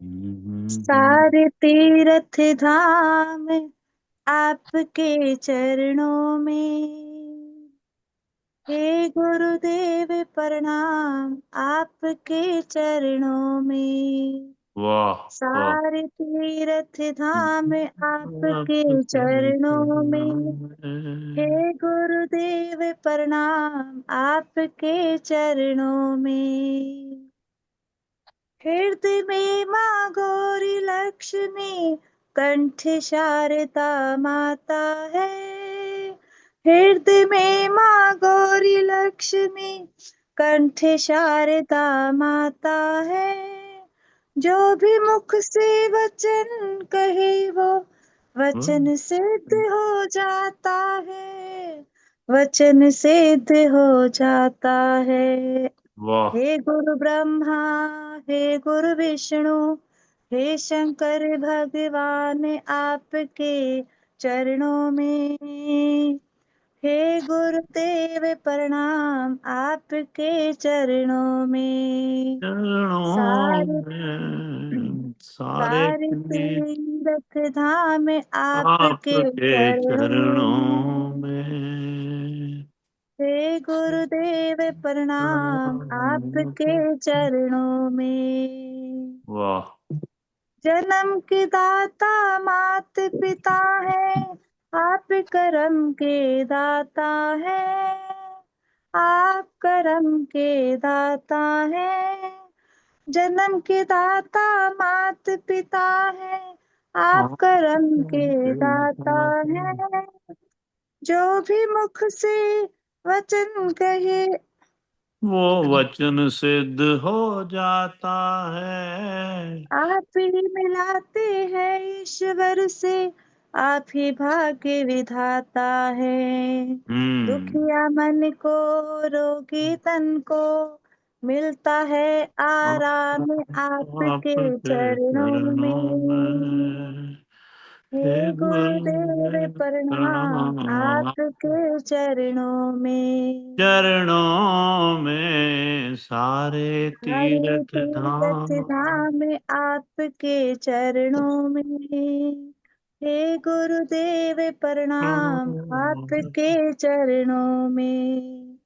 सारे तीर्थ धाम आपके चरणों में। हे गुरुदेव प्रणाम आपके चरणों में। वाह वाह। सारे तीर्थ धाम आपके आपके चरणों चरणों में। हे में। गुरुदेव प्रणाम आपके चरणों में। हृदय में माँ गौरी लक्ष्मी, कंठ शारदा माता है। हृदय में माँ गौरी लक्ष्मी, कंठ शारदा माता है। जो भी मुख से वचन कहे वो वचन सिद्ध हो जाता है। वचन सिद्ध हो जाता है। वाह। हे गुरु ब्रह्मा, हे गुरु विष्णु, हे शंकर भगवान आपके चरणों में। हे गुरुदेव प्रणाम आपके चरणों में। चरणों सारे में सारे सारे पीर तीर्थ धाम आपके आपके चरणों चरणों में। में। हे गुरुदेव प्रणाम आपके चरणों में। वाह। जन्म के दाता मात पिता है, आप करम के दाता है। आप करम के दाता है। जन्म के दाता मात पिता है, आप करम के दाता है। जो भी मुख से वचन कहे वो वचन सिद्ध हो जाता है। आप ही मिलाते हैं ईश्वर से। आप ही भाग्य विधाता है। हम्म। दुखिया मन को, रोगी तन को मिलता है आराम आपके आपके चरणों चरणों में। में। हे हे गुरुदेव गुरुदेव प्रणाम प्रणाम। आपके चरणों में। चरणों में सारे सारे तीर्थ तीर्थ धाम। धाम आपके चरणों में। हे गुरुदेव प्रणाम आपके चरणों में।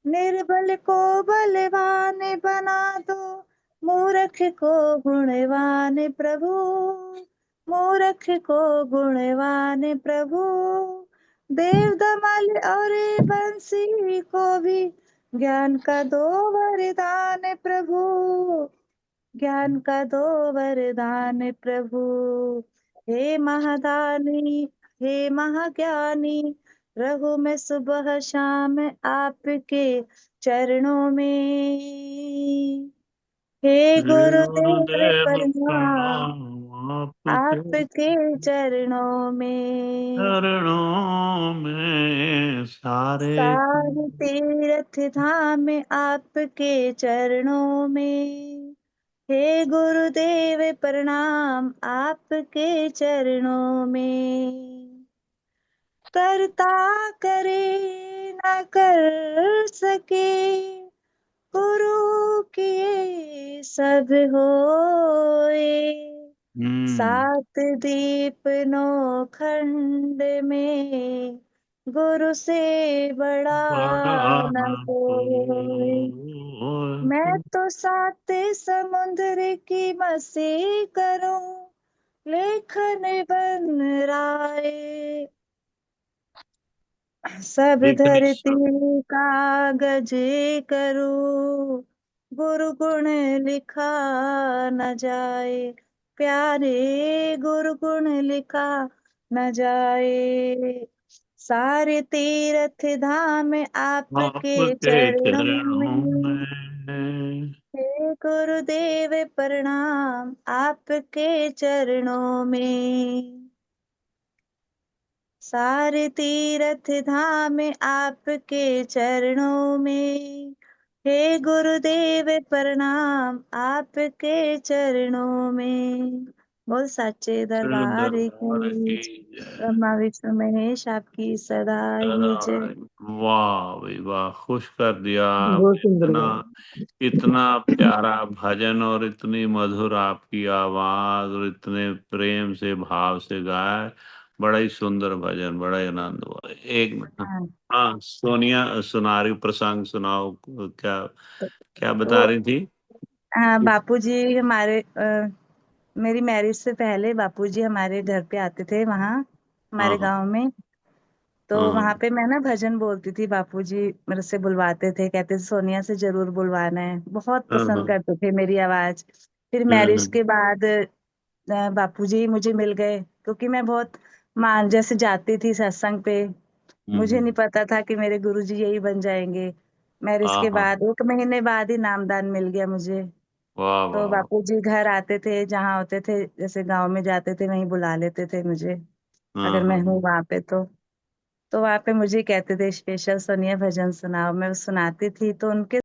निर्बल को बलवान बना दो, मूर्ख को गुणवान प्रभु। मूर्ख को गुणवान प्रभु। देव दमल और बंसी को भी ज्ञान का दो वरदान प्रभु। ज्ञान का दो वरदान प्रभु। हे महादानी, हे महाज्ञानी, रहूं मैं सुबह शाम आपके चरणों में। हे हे गुरुदेव गुरुदेव प्रणाम प्रणाम आपके आपके चरणों में। चरणों में सारे। सारे तीर्थ धाम आपके चरणों में। हे गुरुदेव प्रणाम आपके चरणों में। करता करे न कर सके, गुरु किए सब होए। हम्म। सात दीप नौ खंड में, गुरु से बड़ा बड़ा न न कोई। मैं कोई। तो सात समुद्र की मसी करूं, लेखन बन राय। सब लेकिन धरती कागज करूं, गुरु गुण लिखा न जाए। प्यारे गुरु गुण लिखा न जाए। सारे तीर्थ धाम आपके आपके चरणों चरणों में। में। हे गुरुदेव प्रणाम आपके चरणों में। सारे तीर्थ धाम आपके चरणों में। हे गुरुदेव प्रणाम आपके चरणों में। बोल सच्चे दरबार दरबार की की, जय। ब्रह्मा विष्णु महेश आपकी सदा ही जय। वाह भाई वाह, खुश कर दिया बहुत आपने। सुंदर इतना गाया। इतना प्यारा भजन और इतनी मधुर आपकी आवाज और इतने प्रेम से भाव से गाया है। बड़ा ही सुंदर भजन, बड़ा ही आनंद हुआ। एक मिनट। हाँ, हाँ सोनिया, सुनारी प्रसंग सुनाओ। क्या तो क्या बता वो रही थी? हाँ, बापूजी हमारे मेरी मैरिज से पहले बापूजी हमारे घर पे आते थे, वहाँ हाँ हमारे हाँ गांव में। तो हाँ वहां पे मैं ना भजन बोलती थी, बापूजी मेरे से बुलवाते थे, कहते थे सोनिया से जरूर बुलवाना है, बहुत हाँ पसंद हाँ करते थे मेरी आवाज। फिर हाँ मैरिज हाँ के बाद बापूजी मुझे मिल गए, क्योंकि मैं बहुत मान जैसे जाती थी सत्संग पे। मुझे नहीं हम्म। पता था कि मेरे गुरुजी यही बन जाएंगे। मैरिज हाँ के हाँ। बाद 1 महीने बाद ही नामदान मिल गया मुझे। वाह तो वाह वाह। बापूजी घर आते थे, जहाँ होते थे, जैसे गांव में जाते थे वहीं बुला लेते थे मुझे, हाँ अगर मैं हाँ हूँ वहां पे तो वहां पे मुझे कहते थे स्पेशल सोनिया भजन सुनाओ, मैं सुनाती थी तो उनके